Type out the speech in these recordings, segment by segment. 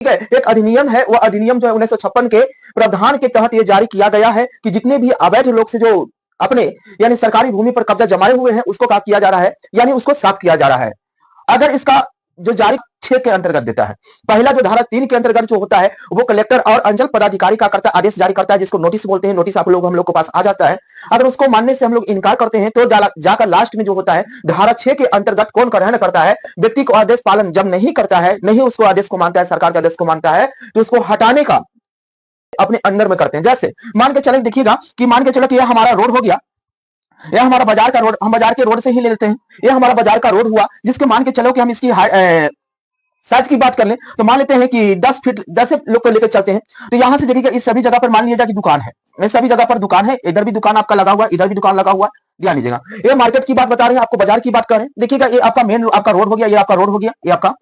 ठीक है। एक अधिनियम है, वो अधिनियम जो है 1956 के प्रावधान के तहत ये जारी किया गया है कि जितने भी अवैध लोग से जो अपने यानी सरकारी भूमि पर कब्जा जमाए हुए हैं उसको क्या किया जा रहा है, यानी उसको साफ किया जा रहा है। अगर इसका जो जारी 6 के अंतर्गत देता है, पहला जो धारा 3 के अंतर्गत जो होता है वो कलेक्टर और अंचल पदाधिकारी का करता आदेश जारी करता है, जिसको नोटिस बोलते हैं। नोटिस आप लोग हम लोग के पास आ जाता है। अगर उसको मानने से हम लोग इनकार करते हैं तो जाकर लास्ट में जो होता है धारा 6 के अंतर्गत कौन ग्रहण करता है, व्यक्ति को आदेश पालन जब नहीं करता है, नहीं उसको आदेश को मानता है, सरकार के आदेश को मानता है, तो उसको हटाने का अपने अंडर में करते हैं। जैसे मान के चले, देखिएगा कि मान के चलो कि यह हमारा रोड हो गया, यह हमारा बाजार का रोड, हम बाजार के रोड से ही ले लेते हैं। यह हमारा बाजार का रोड हुआ, जिसके मान के चलो कि हम इसकी साइज की बात कर लें तो मान लेते हैं कि 10 फीट 10 लोग को लेकर चलते हैं। तो यहां से देखिएगा इस सभी जगह पर मान लीजिए कि दुकान है, इस सभी जगह पर दुकान है, इधर भी दुकान आपका लगा हुआ है, इधर भी दुकान लगा हुआ है। ध्यान दीजिएगा, ये मार्केट की बात बता रहे हैं, आपको बाजार की बात कर रहे हैं। देखिएगा ये आपका मेन आपका रोड हो गया, ये आपका रोड हो गया, ये आपका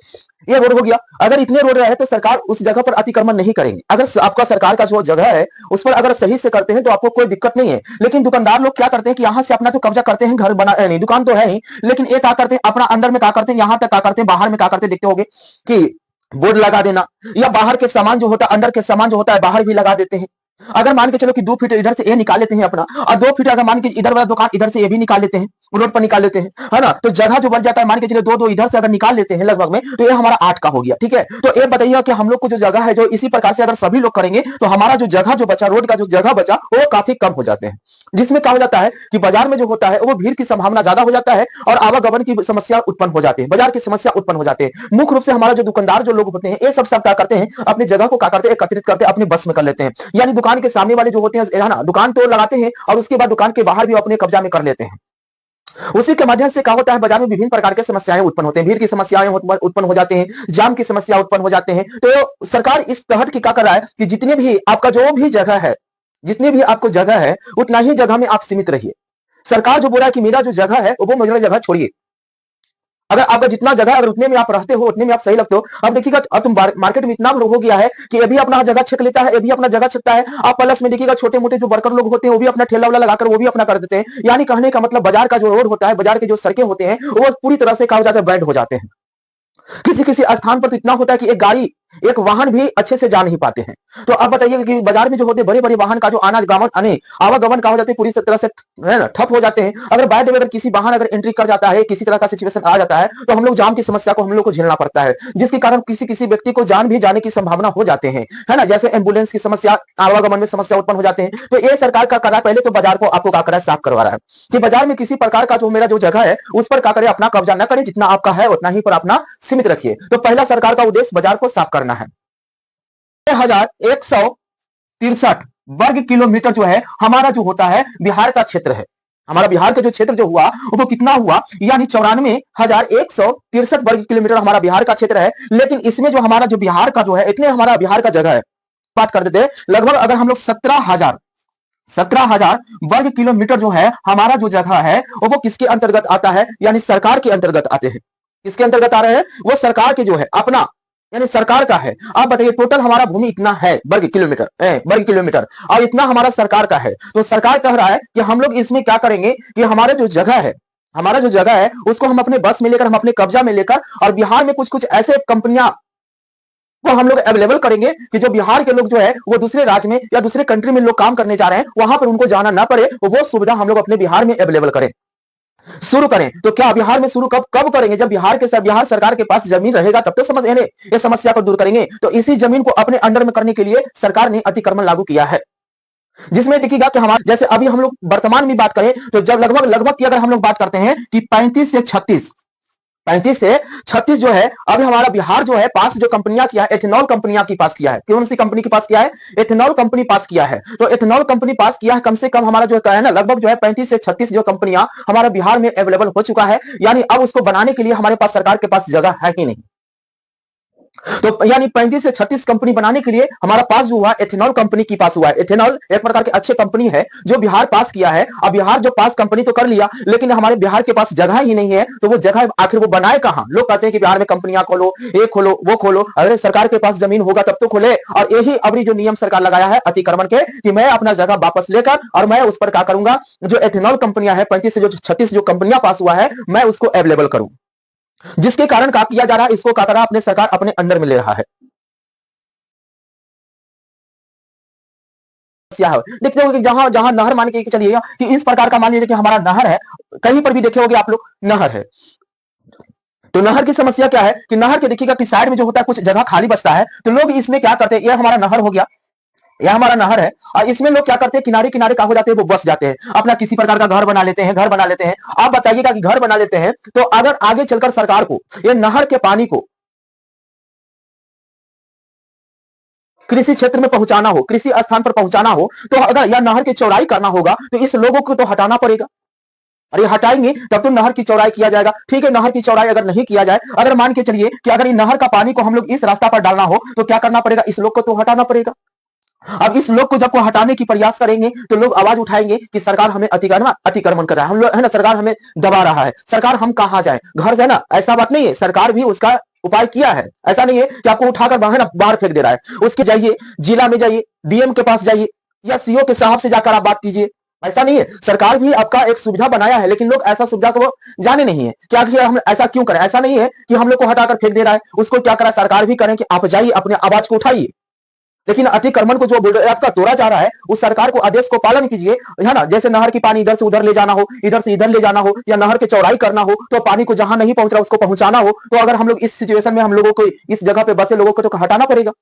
ये रोड हो गया। अगर इतने रोड रहे तो सरकार उस जगह पर अतिक्रमण नहीं करेंगे। अगर आपका सरकार का जो जगह है उस पर अगर सही से करते हैं तो आपको कोई दिक्कत नहीं है। लेकिन दुकानदार लोग क्या करते हैं कि यहाँ से अपना तो कब्जा करते हैं, घर बना नहीं, दुकान तो है ही, लेकिन ये क्या करते हैं अपना अंदर में क्या करते हैं, यहाँ तक क्या करते हैं, बाहर में क्या करते हैं, देखते होंगे कि बोर्ड लगा देना, या बाहर के सामान जो होता है, अंदर के सामान जो होता है बाहर भी लगा देते हैं। अगर मान के चलो कि 2 फीट इधर से ये निकाल लेते हैं अपना, और 2 फीट अगर मान के इधर वाला दुकान इधर से ये भी निकाल लेते हैं, रोड पर निकाल लेते हैं, है ना, तो जगह जो बच जाता है मान के चलो 2-2 इधर से अगर निकाल लेते हैं लगभग में, तो ये हमारा 8 का हो गया। ठीक है, तो ये बताइए कि हम लोग को जो जगह है जो इसी प्रकार से अगर सभी लोग करेंगे तो हमारा जो जगह जो बचा, रोड का जो जगह बचा वो काफी कम हो जाते हैं, जिसमें क्या हो जाता है कि बाजार में जो होता है वो भीड़ की संभावना ज्यादा हो जाता है और आवागमन की समस्या उत्पन्न हो जाती है, बाजार की समस्या उत्पन्न हो जाती है। मुख्य रूप से हमारा जो दुकानदार जो लोग होते हैं ये सब क्या करते हैं, अपनी जगह को क्या करते हैं, एकत्रित करते हैं, अपने बस में कर लेते हैं। यानी दुकान के सामने वाले जो होते हैं, है ना, दुकान तो लगाते हैं और उसके बाद दुकान के बाहर भी अपने कब्जा में कर लेते हैं। उसी के माध्यम से क्या होता है, बाजार में विभिन्न प्रकार के समस्याएं उत्पन्न होते हैं, भीड़ की समस्याएं उत्पन्न हो जाते हैं, जाम की समस्या उत्पन्न हो जाते हैं। तो सरकार इस तहत की क्या कर रहा है कि जितने भी आपका जो भी जगह है, जितनी भी आपको जगह है उतना ही जगह में आप सीमित रहिए। सरकार जो बोल रहा है कि मेरा जो जगह है वो मेरा जगह छोड़िए, अगर आपका जितना जगह अगर उतने में आप रहते हो उतने में आप सही लगते हो। अब देखिएगा अब तुम मार्केट में इतना हो गया है कि ये भी अपना जगह छक लेता है, ये भी अपना जगह छकता है। आप प्लस में देखिएगा छोटे मोटे जो वर्कर लोग होते हैं वो भी अपना ठेला वाला लगाकर वो भी अपना कर देते हैं। यानी कहने का मतलब बाजार का जो रोड होता है, बाजार के जो सड़कें होते हैं वो पूरी तरह से क्या हो जाते हैं, बैंड हो जाते हैं। किसी किसी स्थान पर तो इतना होता है कि एक गाड़ी एक वाहन भी अच्छे से जा नहीं पाते हैं। तो अब बताइए कि बाजार में जो होते बड़े बड़े वाहन का जो आवागमन का हो जाते हैं पूरी तरह से, है ना, ठप हो जाते हैं। अगर बाय द वे अगर किसी वाहन अगर एंट्री कर जाता है, किसी तरह का सिचुएशन आ जाता है तो हम लोग जाम की समस्या को हम लोग को झेलना पड़ता है, जिसके कारण किसी किसी व्यक्ति को जान भी जाने की संभावना हो जाते हैं, है ना। जैसे एम्बुलेंस की समस्या, आवागमन में समस्या उत्पन्न हो जाते हैं। तो ये सरकार का करा पहले तो बाजार को आपको क्या करा, साफ करवा रहा है कि बाजार में किसी प्रकार का जो मेरा जो जगह है उस पर क्या करे, अपना कब्जा न करे, जितना आपका है उतना ही पर अपना सीमित रखिए। तो पहला सरकार का उद्देश्य बाजार को साफ करना है। 1163 वर्ग किलोमीटर जो है हमारा जो होता है बिहार का क्षेत्र है। हमारा बिहार का जो क्षेत्र जो हुआ वो कितना हुआ, यानी 94,163 वर्ग किलोमीटर हमारा बिहार का क्षेत्र है। लेकिन इसमें जो हमारा जो बिहार का जो है इतने हमारा बिहार का जगह है, बात कर देते हैं लगभग अगर हम लोग 17,000 वर्ग किलोमीटर जो है हमारा जो जगह है वो किसके अंतर्गत आता है, यानी सरकार के अंतर्गत आते हैं। किसके अंतर्गत आ रहे हैं, वो सरकार के जो है अपना, यानी सरकार का है। आप बताइए टोटल हमारा भूमि इतना है वर्ग किलोमीटर और इतना हमारा सरकार का है। तो सरकार कह रहा है कि हम लोग इसमें क्या करेंगे कि हमारा जो जगह है उसको हम अपने बस में लेकर, हम अपने कब्जा में लेकर, और बिहार में कुछ कुछ ऐसे कंपनियां वो हम लोग अवेलेबल करेंगे कि जो बिहार के लोग जो है वो दूसरे राज्य में या दूसरे कंट्री में लोग काम करने जा रहे हैं वहां पर उनको जाना ना पड़े, वो सुविधा हम लोग अपने बिहार में अवेलेबल करें, शुरू करें। तो क्या बिहार में शुरू कब करेंगे, जब बिहार सरकार के पास जमीन रहेगा तब तो समझ ये समस्या को दूर करेंगे। तो इसी जमीन को अपने अंडर में करने के लिए सरकार ने अतिक्रमण लागू किया है, जिसमें देखिएगा कि हमारे जैसे अभी हम लोग वर्तमान में बात करें तो जब लगभग की अगर हम लोग बात करते हैं कि 35 से 36 जो है अभी हमारा बिहार जो है पास जो कंपनियां किया है, एथेनॉल कंपनियां की पास किया है। कौन सी कंपनी के पास किया है, एथेनॉल कंपनी पास किया है। तो एथेनॉल कंपनी पास किया है, कम से कम हमारा जो है ना लगभग जो है 35 से 36 जो कंपनियां हमारा बिहार में अवेलेबल हो चुका है। यानी अब उसको बनाने के लिए हमारे पास सरकार के पास जगह है ही नहीं। तो यानी 35 से 36 कंपनी बनाने के लिए हमारा पास जो हुआ एथेनॉल कंपनी की पास हुआ है। एथेनॉल एक प्रकार के अच्छे कंपनी है जो बिहार पास किया है। अब बिहार जो पास कंपनी तो कर लिया, लेकिन हमारे बिहार के पास जगह ही नहीं है। तो वो जगह आखिर वो बनाए कहां। लोग कहते हैं कि बिहार में कंपनियां खोलो, ये खोलो, वो खोलो। अरे सरकार के पास जमीन होगा तब तो खोले। और यही अभी जो नियम सरकार लगाया है अतिक्रमण के, कि मैं अपना जगह वापस लेकर और मैं उस पर क्या करूंगा, जो एथेनॉल कंपनियां है 35 से जो 36 जो कंपनियां पास हुआ है मैं उसको अवेलेबल करूं, जिसके कारण क्या किया जा रहा है, इसको क्या कर रहा है अपने सरकार अपने अंडर में ले रहा है। समस्या है। देखते होंगे कि जहां जहां नहर मान के चलिए कि इस प्रकार का मान लीजिए कि हमारा नहर है, कहीं पर भी देखे होंगे आप लोग नहर है, तो नहर की समस्या क्या है कि नहर के देखिएगा कि साइड में जो होता है कुछ जगह खाली बचता है, तो लोग इसमें क्या करते हैं, यह हमारा नहर हो गया, यह हमारा नहर है, और इसमें लोग क्या करते हैं, किनारे किनारे क्या हो जाते हैं, वो बस जाते हैं, अपना किसी प्रकार का घर बना लेते हैं, घर बना लेते हैं। आप बताइएगा कि घर बना लेते हैं, तो अगर आगे चलकर सरकार को यह नहर के पानी को कृषि क्षेत्र में पहुंचाना हो, कृषि स्थान पर पहुंचाना हो, तो अगर यह नहर की चौड़ाई करना होगा, तो इस लोगों को तो हटाना पड़ेगा। अरे हटाएंगे तब तो नहर की चौड़ाई किया जाएगा। ठीक है, नहर की चौड़ाई अगर नहीं किया जाए, अगर मान के चलिए कि अगर इन नहर का पानी को हम लोग इस रास्ता पर डालना हो, तो क्या करना पड़ेगा, इस लोग को तो हटाना पड़ेगा। अब इस लोग को जब को हटाने की प्रयास करेंगे, तो लोग आवाज उठाएंगे कि सरकार हमें अतिक्रमण कर रहा है, हम लोग है ना, सरकार हमें दबा रहा है, सरकार हम कहां जाए, घर से ना, ऐसा बात नहीं है, सरकार भी उसका उपाय किया है। ऐसा नहीं है कि आपको उठाकर बाहर फेंक दे रहा है। उसके जाइए, जिला में जाइए, डीएम के पास जाइए, या सीओ के साहब से जाकर आप बात कीजिए। ऐसा नहीं है, सरकार भी आपका एक सुविधा बनाया है, लेकिन लोग ऐसा सुविधा को जाने नहीं है। क्या कि हम ऐसा क्यों करें, ऐसा नहीं है कि हम लोग को हटाकर फेंक दे रहा है, उसको क्या करा सरकार भी करें कि आप जाइए, अपने आवाज को उठाइए। लेकिन अतिक्रमण को जो आपका तोड़ा जा रहा है, उस सरकार को आदेश को पालन कीजिए, है ना। जैसे नहर की पानी इधर से उधर ले जाना हो, इधर से इधर ले जाना हो, या नहर के चौड़ाई करना हो, तो पानी को जहां नहीं पहुंच रहा उसको पहुंचाना हो, तो अगर हम लोग इस सिचुएशन में हम लोगों को इस जगह पे बसे लोगों को तो हटाना पड़ेगा।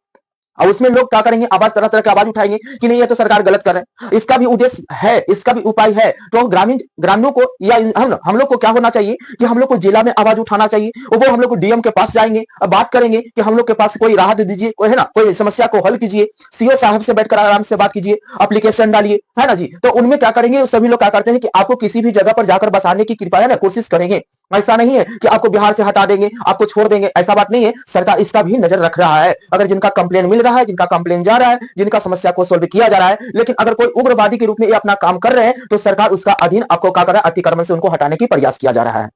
और उसमें लोग क्या करेंगे, आवाज तरह तरह की आवाज उठाएंगे कि नहीं, ये तो सरकार गलत कर रहे हैं। इसका भी उद्देश्य है, इसका भी उपाय है। तो ग्रामीणों को या हम लोग को क्या होना चाहिए कि हम लोग को जिला में आवाज उठाना चाहिए, वो हम लोग को डीएम के पास जाएंगे और बात करेंगे कि हम लोग के पास कोई राहत दीजिए, कोई है ना, कोई समस्या को हल कीजिए। सीओ साहब से बैठकर आराम से बात कीजिए, एप्लीकेशन डालिए, है ना जी। तो उनमें क्या करेंगे, सभी लोग क्या करते हैं कि आपको किसी भी जगह पर जाकर बसाने की कृपया है ना कोशिश करेंगे। ऐसा नहीं है कि आपको बिहार से हटा देंगे, आपको छोड़ देंगे, ऐसा बात नहीं है। सरकार इसका भी नजर रख रहा है। अगर जिनका कंप्लेन मिल रहा है, जिनका कंप्लेन जा रहा है, जिनका समस्या को सोल्व किया जा रहा है, लेकिन अगर कोई उग्रवादी के रूप में ये अपना काम कर रहे हैं, तो सरकार उसका अधीन आपको क्या कर रहा है, अतिक्रमण से उनको हटाने की प्रयास किया जा रहा है।